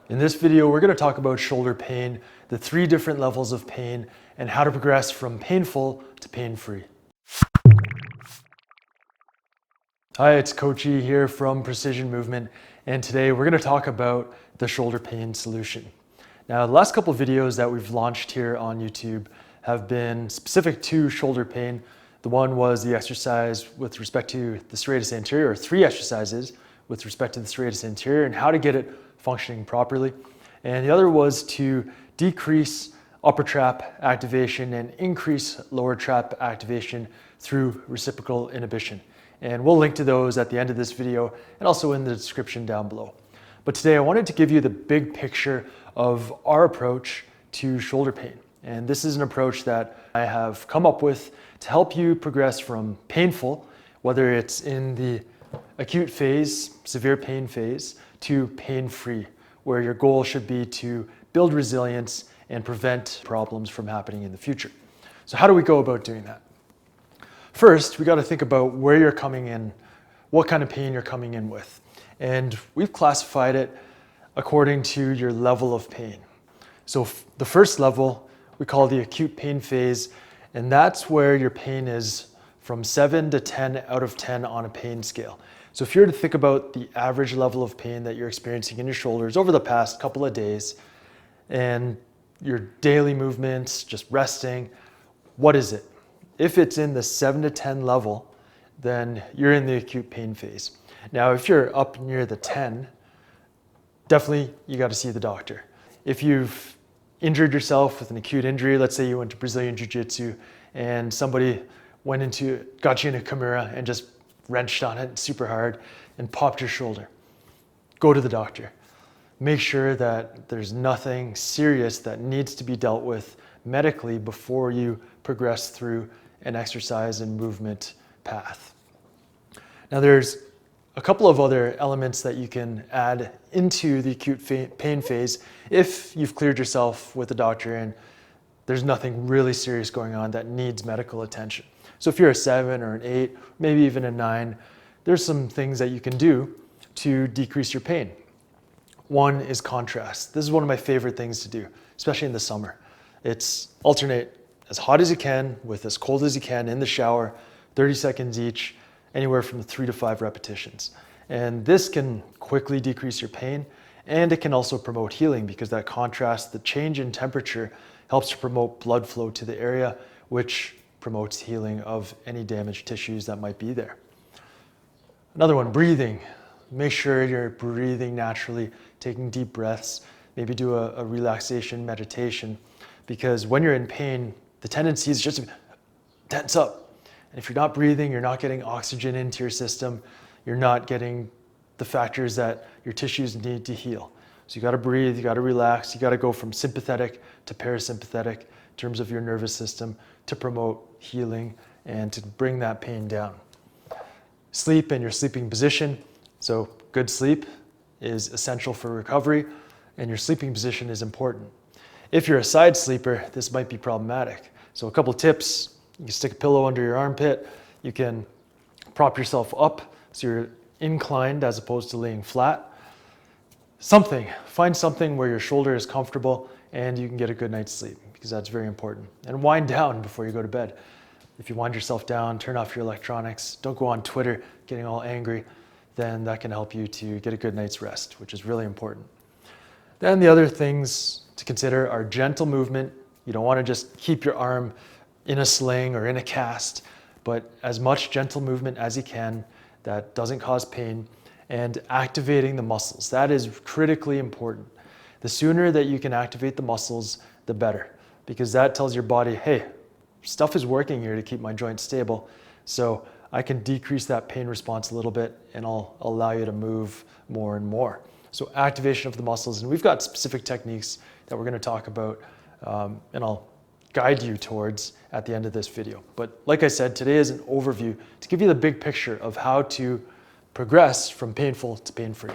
In this video, we're going to talk about shoulder pain, the 3 different levels of pain, and how to progress from painful to pain-free. Hi, it's Coach E here from Precision Movement, and today we're going to talk about the shoulder pain solution. Now, the last couple of videos that we've launched here on YouTube have been specific to shoulder pain. The one was the exercise with respect to the serratus anterior, or 3 exercises with respect to the serratus anterior and how to get it functioning properly. And the other was to decrease upper trap activation and increase lower trap activation through reciprocal inhibition. And we'll link to those at the end of this video and also in the description down below. But today I wanted to give you the big picture of our approach to shoulder pain. And this is an approach that I have come up with to help you progress from painful, whether it's in the acute phase, severe pain phase, to pain-free, where your goal should be to build resilience and prevent problems from happening in the future. So how do we go about doing that? First, we got to think about where you're coming in, what kind of pain you're coming in with. And we've classified it according to your level of pain. So the first level we call the acute pain phase, and that's where your pain is from 7 to 10 out of 10 on a pain scale. So if you were to think about the average level of pain that you're experiencing in your shoulders over the past couple of days and your daily movements, just resting, what is it? If it's in the 7 to 10 level, then you're in the acute pain phase. Now, if you're up near the 10, definitely you got to see the doctor. If you've injured yourself with an acute injury, let's say you went to Brazilian Jiu-Jitsu and somebody got you in a Kimura and just wrenched on it super hard and popped your shoulder, go to the doctor. Make sure that there's nothing serious that needs to be dealt with medically before you progress through an exercise and movement path. Now, there's a couple of other elements that you can add into the acute pain phase if you've cleared yourself with a doctor and there's nothing really serious going on that needs medical attention. So if you're a 7 or an 8, maybe even a 9, there's some things that you can do to decrease your pain. One is contrast. This is one of my favorite things to do, especially in the summer. It's alternate as hot as you can with as cold as you can in the shower, 30 seconds each, anywhere from 3 to 5 repetitions. And this can quickly decrease your pain, and it can also promote healing because that contrast, the change in temperature, helps to promote blood flow to the area, which promotes healing of any damaged tissues that might be there. Another one, breathing. Make sure you're breathing naturally, taking deep breaths, maybe do a relaxation meditation, because when you're in pain, the tendency is just to tense up. And if you're not breathing, you're not getting oxygen into your system, you're not getting the factors that your tissues need to heal. So you got to breathe, you got to relax, you got to go from sympathetic to parasympathetic in terms of your nervous system to promote healing and to bring that pain down. Sleep and your sleeping position. So good sleep is essential for recovery, and your sleeping position is important. If you're a side sleeper, this might be problematic. So a couple tips: you can stick a pillow under your armpit, you can prop yourself up so you're inclined as opposed to laying flat. Find something where your shoulder is comfortable and you can get a good night's sleep, because that's very important. And wind down before you go to bed. If you wind yourself down, turn off your electronics, don't go on Twitter getting all angry, then that can help you to get a good night's rest, which is really important. Then the other things to consider are gentle movement. You don't want to just keep your arm in a sling or in a cast, but as much gentle movement as you can that doesn't cause pain, and activating the muscles. That is critically important. The sooner that you can activate the muscles, the better, because that tells your body, hey, stuff is working here to keep my joints stable, so I can decrease that pain response a little bit and I'll allow you to move more and more. So activation of the muscles, and we've got specific techniques that we're going to talk about and I'll guide you towards at the end of this video. But like I said, today is an overview to give you the big picture of how to progress from painful to pain-free.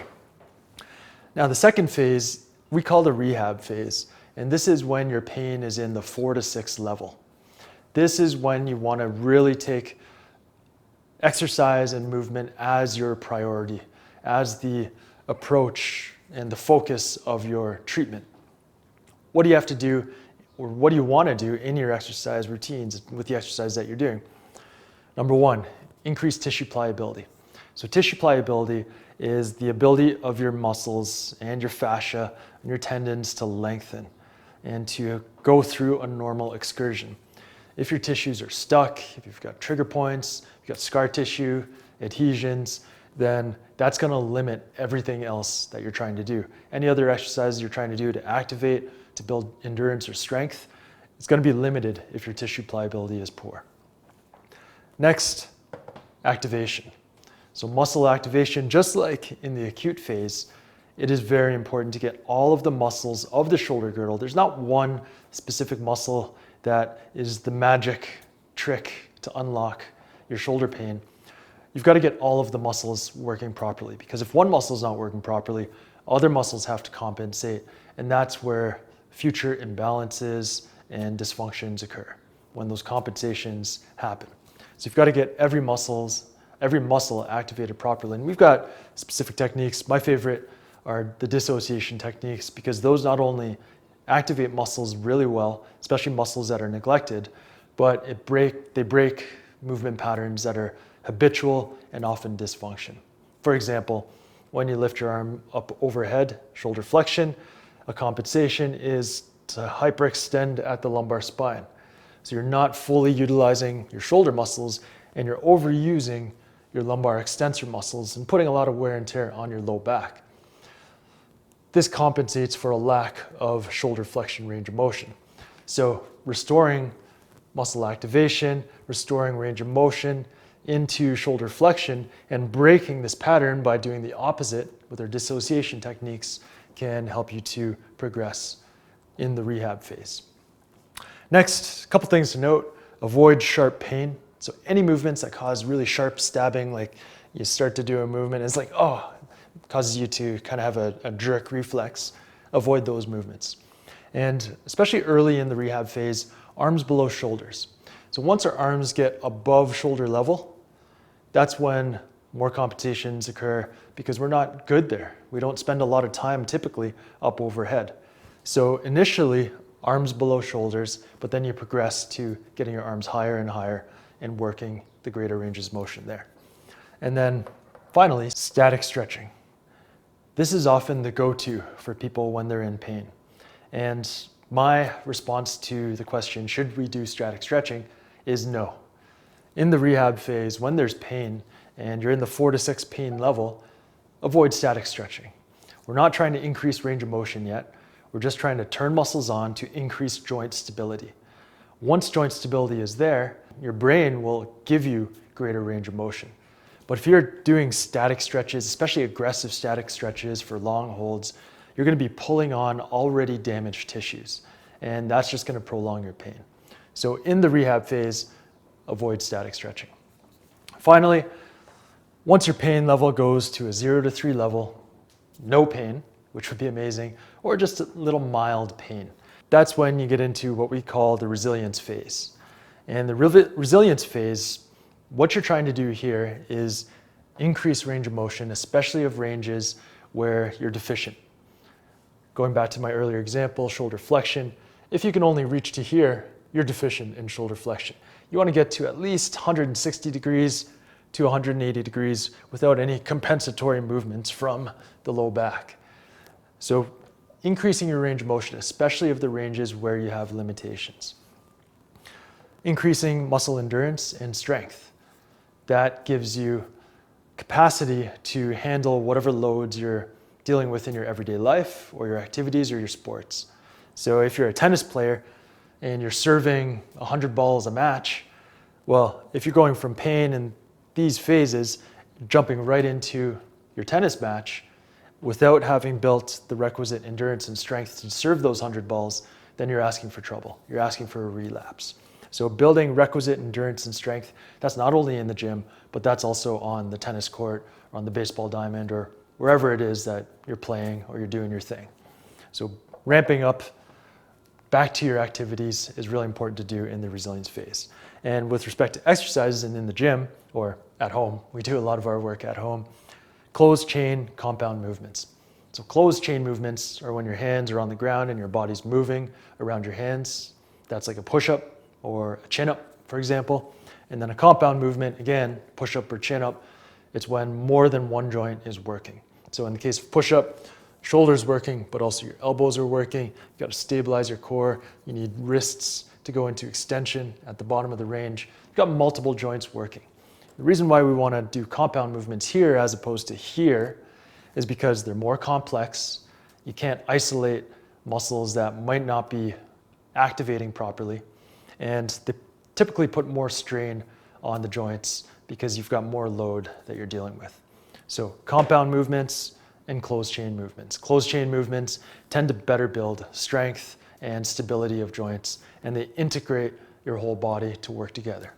Now, the second phase we call the rehab phase, and this is when your pain is in the 4 to 6 level. This is when you want to really take exercise and movement as your priority, as the approach and the focus of your treatment. What do you have to do, or what do you want to do in your exercise routines with the exercise that you're doing? Number one, increase tissue pliability. So tissue pliability is the ability of your muscles and your fascia and your tendons to lengthen and to go through a normal excursion. If your tissues are stuck, if you've got trigger points, you've got scar tissue, adhesions, then that's going to limit everything else that you're trying to do. Any other exercises you're trying to do to activate, to build endurance or strength, it's going to be limited if your tissue pliability is poor. Next, activation. So muscle activation, just like in the acute phase, it is very important to get all of the muscles of the shoulder girdle. There's not one specific muscle that is the magic trick to unlock your shoulder pain. You've got to get all of the muscles working properly, because if one muscle is not working properly, other muscles have to compensate, and that's where future imbalances and dysfunctions occur, when those compensations happen. So you've got to get every muscle activated properly. And we've got specific techniques. My favorite are the dissociation techniques, because those not only activate muscles really well, especially muscles that are neglected, but they break movement patterns that are habitual and often dysfunction. For example, when you lift your arm up overhead, shoulder flexion, a compensation is to hyperextend at the lumbar spine. So you're not fully utilizing your shoulder muscles, and you're overusing your lumbar extensor muscles and putting a lot of wear and tear on your low back. This compensates for a lack of shoulder flexion range of motion. So restoring muscle activation, restoring range of motion into shoulder flexion, and breaking this pattern by doing the opposite with our dissociation techniques can help you to progress in the rehab phase. Next, a couple things to note: avoid sharp pain. So any movements that cause really sharp stabbing, like you start to do a movement, it's like, oh, it causes you to kind of have a jerk reflex. Avoid those movements. And especially early in the rehab phase, arms below shoulders. So once our arms get above shoulder level, that's when more compensations occur, because we're not good there. We don't spend a lot of time typically up overhead. So initially, arms below shoulders, but then you progress to getting your arms higher and higher and working the greater ranges of motion there. And then finally, static stretching. This is often the go-to for people when they're in pain. And my response to the question, should we do static stretching, is no. In the rehab phase, when there's pain and you're in the 4 to 6 pain level, avoid static stretching. We're not trying to increase range of motion yet. We're just trying to turn muscles on to increase joint stability. Once joint stability is there, your brain will give you greater range of motion. But if you're doing static stretches, especially aggressive static stretches for long holds, you're going to be pulling on already damaged tissues, and that's just going to prolong your pain. So in the rehab phase, avoid static stretching. Finally, once your pain level goes to a 0 to 3 level, no pain, which would be amazing, or just a little mild pain, that's when you get into what we call the resilience phase. And the resilience phase, what you're trying to do here is increase range of motion, especially of ranges where you're deficient. Going back to my earlier example, shoulder flexion, if you can only reach to here, you're deficient in shoulder flexion. You want to get to at least 160 degrees to 180 degrees without any compensatory movements from the low back. So increasing your range of motion, especially of the ranges where you have limitations. Increasing muscle endurance and strength. That gives you capacity to handle whatever loads you're dealing with in your everyday life or your activities or your sports. So if you're a tennis player and you're serving 100 balls a match, well, if you're going from pain in these phases, jumping right into your tennis match without having built the requisite endurance and strength to serve those 100 balls, then you're asking for trouble. You're asking for a relapse. So building requisite endurance and strength, that's not only in the gym, but that's also on the tennis court, or on the baseball diamond, or wherever it is that you're playing or you're doing your thing. So ramping up back to your activities is really important to do in the resilience phase. And with respect to exercises and in the gym or at home, we do a lot of our work at home. closed chain compound movements. So closed chain movements are when your hands are on the ground and your body's moving around your hands. That's like a push-up or a chin-up, for example. And then a compound movement, again, push-up or chin-up, it's when more than one joint is working. So in the case of push-up, shoulders working, but also your elbows are working. You've got to stabilize your core. You need wrists to go into extension at the bottom of the range. You've got multiple joints working. The reason why we want to do compound movements here as opposed to here is because they're more complex. You can't isolate muscles that might not be activating properly, and they typically put more strain on the joints because you've got more load that you're dealing with. So compound movements and closed chain movements. Closed chain movements tend to better build strength and stability of joints, and they integrate your whole body to work together.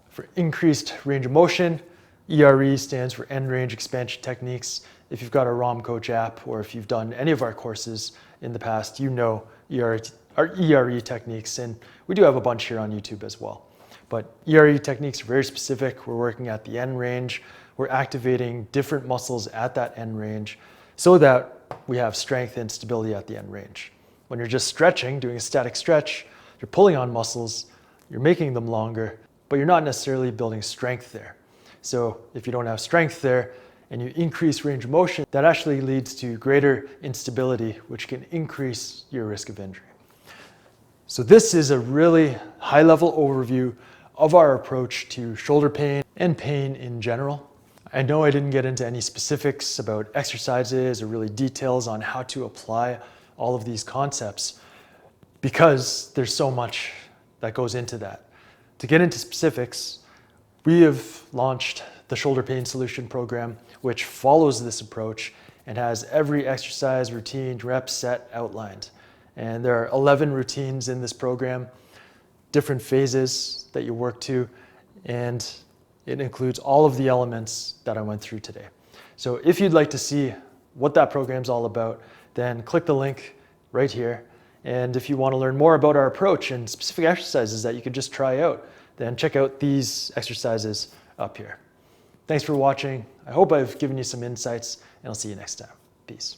For increased range of motion, ERE stands for End Range Expansion Techniques. If you've got a ROM Coach app or if you've done any of our courses in the past, you know our ERE techniques, and we do have a bunch here on YouTube as well. But ERE techniques are very specific. We're working at the end range. We're activating different muscles at that end range so that we have strength and stability at the end range. When you're just stretching, doing a static stretch, you're pulling on muscles, you're making them longer, but you're not necessarily building strength there. So if you don't have strength there and you increase range of motion, that actually leads to greater instability, which can increase your risk of injury. So this is a really high-level overview of our approach to shoulder pain and pain in general. I know I didn't get into any specifics about exercises or really details on how to apply all of these concepts because there's so much that goes into that. To get into specifics, we have launched the Shoulder Pain Solution Program, which follows this approach and has every exercise, routine, rep, set outlined. And there are 11 routines in this program, different phases that you work to, and it includes all of the elements that I went through today. So if you'd like to see what that program's all about, then click the link right here. And if you want to learn more about our approach and specific exercises that you could just try out, then check out these exercises up here. Thanks for watching. I hope I've given you some insights, and I'll see you next time. Peace.